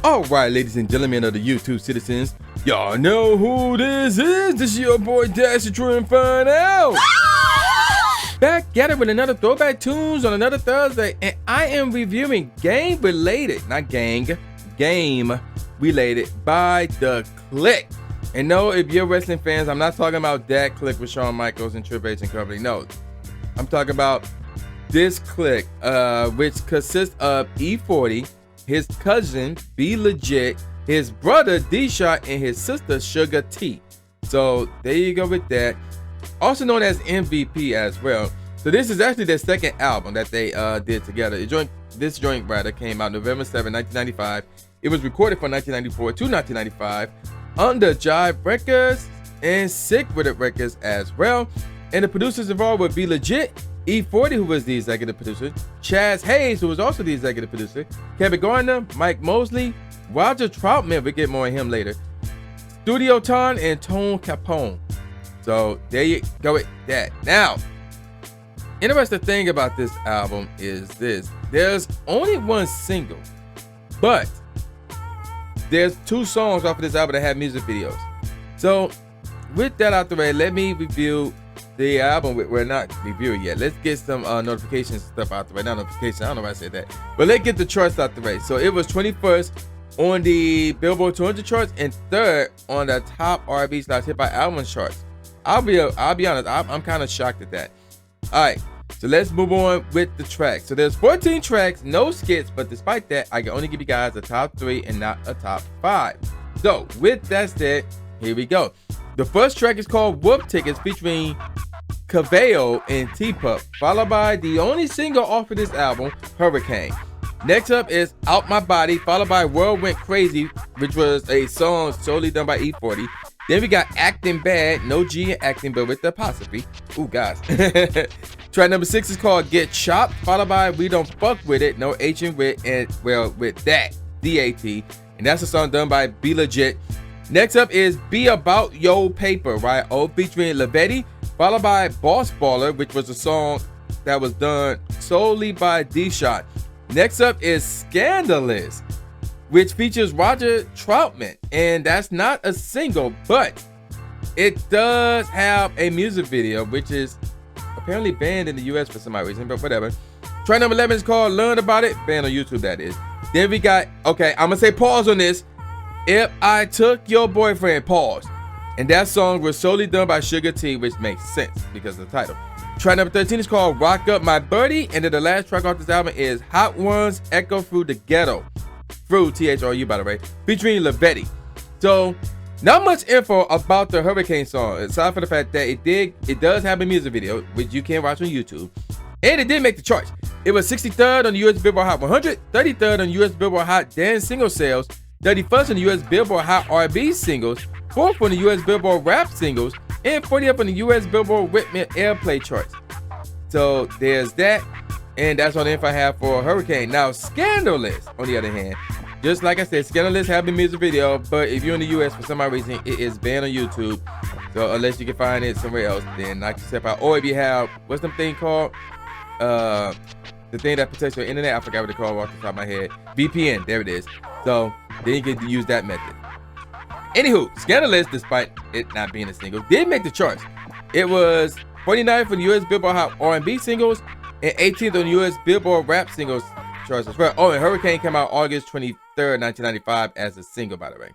All right, ladies and gentlemen of the YouTube citizens, y'all know who this is. This is your boy Dash True Inferno. Back at it with another throwback tunes on another Thursday, and I am reviewing game related, not gang, game related by The Click. And no, if you're wrestling fans, I'm not talking about that Click with Shawn Michaels and Triple H and company. No, I'm talking about this Click, which consists of E40, his cousin B Legit, his brother D-Shot, and his sister Suga-T. So there you go with that. Also known as M.V.P. as well. So this is actually their second album that they did together. This joint rather came out November 7, 1995. It was recorded from 1994 to 1995 under Jive Records and Sick With It Records as well. And the producers involved were B Legit, E40, who was the executive producer, Chaz Hayes, who was also the executive producer, Kevin Gardner, Mike Mosley, Roger Troutman, we'll get more on him later, Studio Ton, and Tone Capone. So there you go with that. Now, interesting thing about this album is this. There's only one single, but there's 2 songs off of this album that have music videos. So with that out the way, let me review the album. We're not reviewing yet. Let's get some notifications stuff out the way. Not notifications, I don't know why I said that. But let's get the charts out the way. So it was 21st on the Billboard 200 charts and 3rd on the top R&B/hip hop album charts. I'll be honest, I'm kind of shocked at that. All right, so let's move on with the tracks. So there's 14 tracks, no skits, but despite that, I can only give you guys a top 3 and not a top 5. So with that said, here we go. The first track is called Whoop Tickets featuring Caveo and T-Pup, followed by the only single off of this album, Hurricane. Next up is Out My Body, followed by World Went Crazy, which was a song solely done by E40. Then we got Acting Bad, no G in acting, but with the apostrophe. Ooh, guys. Track number 6 is called Get Chopped, followed by We Don't Fuck With It, no H in wit, and well, with that, D-A-T. And that's a song done by B Legit. Next up is Be About Yo Paper, right? Oh, featuring Lavetti, followed by Boss Baller, which was a song that was done solely by D-Shot. Next up is Scandalous, which features Roger Troutman, and that's not a single, but it does have a music video, which is apparently banned in the US for some odd reason, but whatever. Track number 11 is called Learn About It, banned on YouTube, that is. Then we got, okay, I'm gonna say pause on this. If I Took Your Boyfriend, pause. And that song was solely done by Suga-T, which makes sense because of the title. Track number 13 is called Rock Up My Birdie, and then the last track off this album is Hot Ones Echo Through the Ghetto. Through, T-H-R-U, by the way, featuring Lavetti. So, not much info about the Hurricane song, aside from the fact that it does have a music video, which you can watch on YouTube, and it did make the charts. It was 63rd on the US Billboard Hot 100, 33rd on US Billboard Hot Dance Single Sales, 31st on the US Billboard Hot R&B Singles, 4th on the US Billboard Rap Singles, and 40th on the US Billboard Whitman Airplay charts. So there's that, and that's all the info I have for Hurricane. Now, Scandalous, on the other hand, just like I said, Scandalous have a music video, but if you're in the US for some odd reason, it is banned on YouTube. So unless you can find it somewhere else, then knock yourself out. Or if you have, what's the thing called? The thing that protects your internet, I forgot what it's called off the top of my head. VPN, there it is. So then you can use that method. Anywho, Scandalous, despite it not being a single, did make the charts. It was 49th on the US Billboard Hot R&B Singles and 18th on the US Billboard Rap Singles charts as well. Oh, and Hurricane came out August 23rd, 1995 as a single, by the way.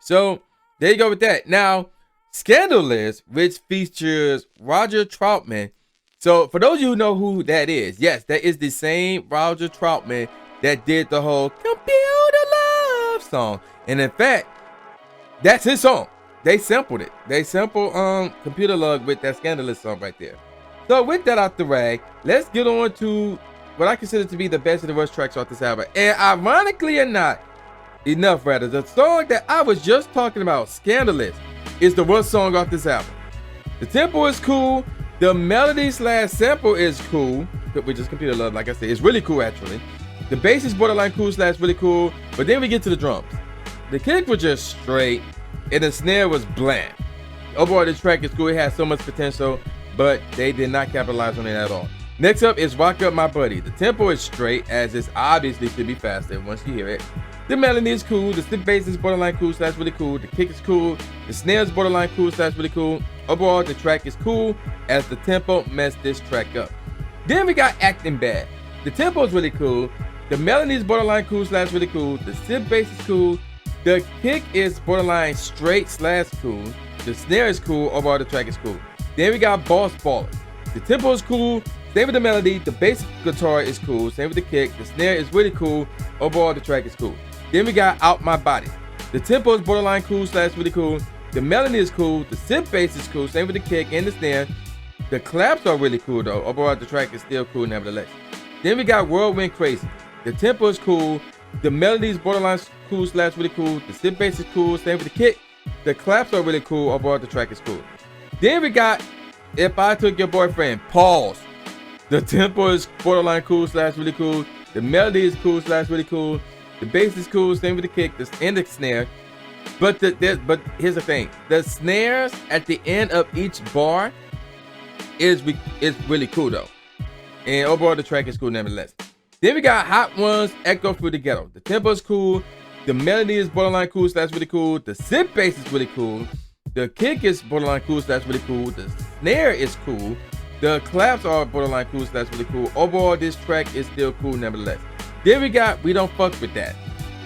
So there you go with that. Now, Scandalous, which features Roger Troutman. So for those of you who know who that is, yes, that is the same Roger Troutman that did the whole Computer Love song. And in fact, that's his song. They sampled it. They sampled Computer Love with that Scandalous song right there. So with that out the way, let's get on to what I consider to be the best of the worst tracks off this album. And ironically enough, the song that I was just talking about, Scandalous, is the worst song off this album. The tempo is cool. The melody/sample is cool, which is Computer Love, like I said. It's really cool, actually. The bass is borderline cool/really cool, but then we get to the drums. The kick was just straight, and the snare was bland. Overall, this track is cool. It has so much potential, but they did not capitalize on it at all. Next up is Rock Up My Buddy. The tempo is straight, as it's obviously should be faster once you hear it. The melody is cool, the slip bass is borderline cool / really cool, the kick is cool, the snare is borderline cool / really cool. Overall, the track is cool, as the tempo messed this track up. Then we got Acting Bad. The tempo is really cool, the melody is borderline cool / really cool, the slip bass is cool, the kick is borderline straight / cool, the snare is cool, overall the track is cool. Then we got Boss Baller. The tempo is cool, same with the melody, the bass guitar is cool, same with the kick, the snare is really cool, overall the track is cool. Then we got Out My Body. The tempo is borderline cool / really cool, the melody is cool, the synth bass is cool, same with the kick and the snare. The claps are really cool though, overall the track is still cool nevertheless. Then we got Whirlwind Crazy. The tempo is cool, the melody is borderline cool / really cool, the synth bass is cool, same with the kick, the claps are really cool, overall the track is cool. Then we got If I Took Your Boyfriend, pause. The tempo is borderline cool / really cool, the melody is cool / really cool, the bass is cool, same with the kick and the snare. But here's the thing, the snares at the end of each bar is really cool though. And overall the track is cool nevertheless. Then we got Hot Ones, Echo Through the Ghetto. The tempo is cool, the melody is borderline cool / really cool, the synth bass is really cool, the kick is borderline cool / really cool, the snare is cool, the claps are borderline cool / really cool. Overall this track is still cool nevertheless. Then we got We Don't Fuck With That.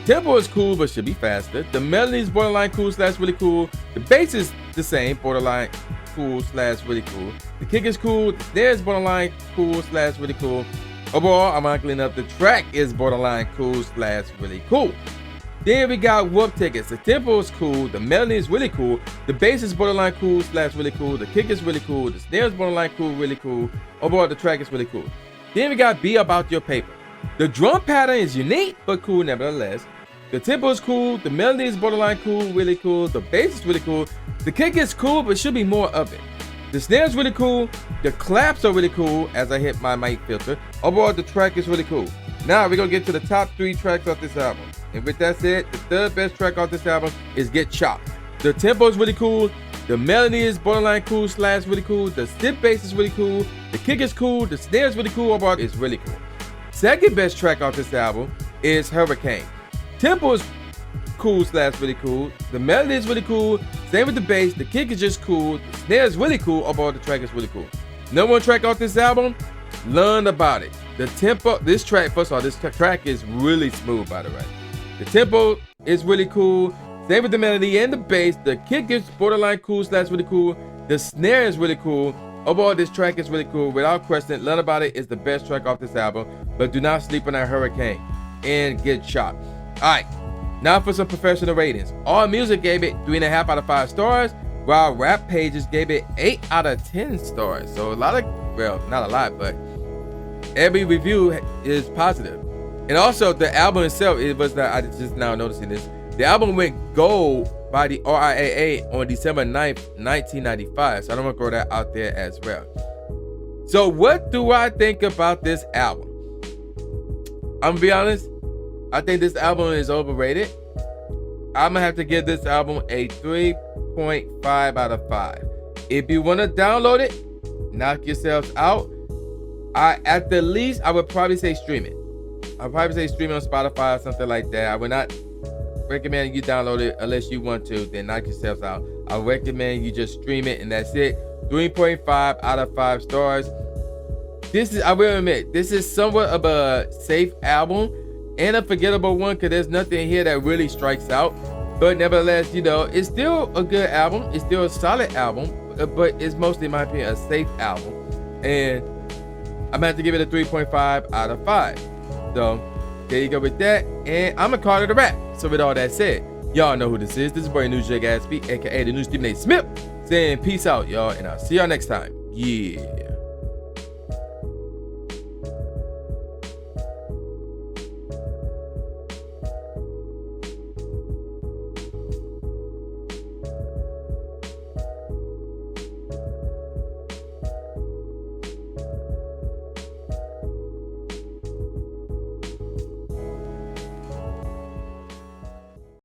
Tempo is cool but should be faster. The melody is borderline cool / really cool. The bass is the same, borderline cool / really cool. The kick is cool. The snare is borderline cool / really cool. Overall, ironically enough, the track is borderline cool / really cool. Then we got Whoop Tickets. The tempo is cool. The melody is really cool. The bass is borderline cool / really cool. The kick is really cool. The snare is borderline cool, really cool. Overall, the track is really cool. Then we got Be About Your Paper. The drum pattern is unique but cool nevertheless. The tempo is cool, the melody is borderline cool, really cool, the bass is really cool, the kick is cool but should be more of it. The snare is really cool, the claps are really cool as I hit my mic filter. Overall the track is really cool. Now we're gonna get to the top 3 tracks off this album. And with that said, the third best track off this album is Get Chopped. The tempo is really cool, the melody is borderline cool / really cool, the synth bass is really cool, the kick is cool, the snare is really cool, overall it's really cool. Second best track off this album is Hurricane. Tempo is cool / really cool. The melody is really cool. Same with the bass. The kick is just cool. The snare is really cool. Overall, the track is really cool. Number 1 track off this album, Learn About It. The tempo, this track, first of all, this track is really smooth, by the way. The tempo is really cool. Same with the melody and the bass. The kick is borderline cool / really cool. The snare is really cool. Overall, this track is really cool. Without question, Learn About It is the best track off this album. But do not sleep on that Hurricane and Get Chopped. Alright, now for some professional ratings. All Music gave it 3.5 out of 5 stars, while Rap Pages gave it 8 out of 10 stars. So a lot of, well, not a lot, but every review is positive. And also the album itself, it was not, I just now noticing this, the album went gold by the RIAA on December 9th, 1995. So I don't want to throw that out there as well. So what do I think about this album? I'm gonna be honest, I think this album is overrated. I'm gonna have to give this album a 3.5 out of 5. If you want to download it, knock yourselves out. At the least, I would probably say stream it. I'd probably say stream it on Spotify or something like that. I would not recommend you download it unless you want to, then knock yourselves out. I recommend you just stream it and that's it. 3.5 out of 5 stars. This is, I will admit, this is somewhat of a safe album and a forgettable one because there's nothing here that really strikes out. But nevertheless, you know, it's still a good album. It's still a solid album, but it's mostly, in my opinion, a safe album. And I'm gonna have to give it a 3.5 out of 5. So there you go with that. And I'm gonna call it a wrap. So with all that said, y'all know who this is. This is boy New J Gatsby, aka the new Stephen A. Smith, saying peace out, y'all, and I'll see y'all next time. Yeah.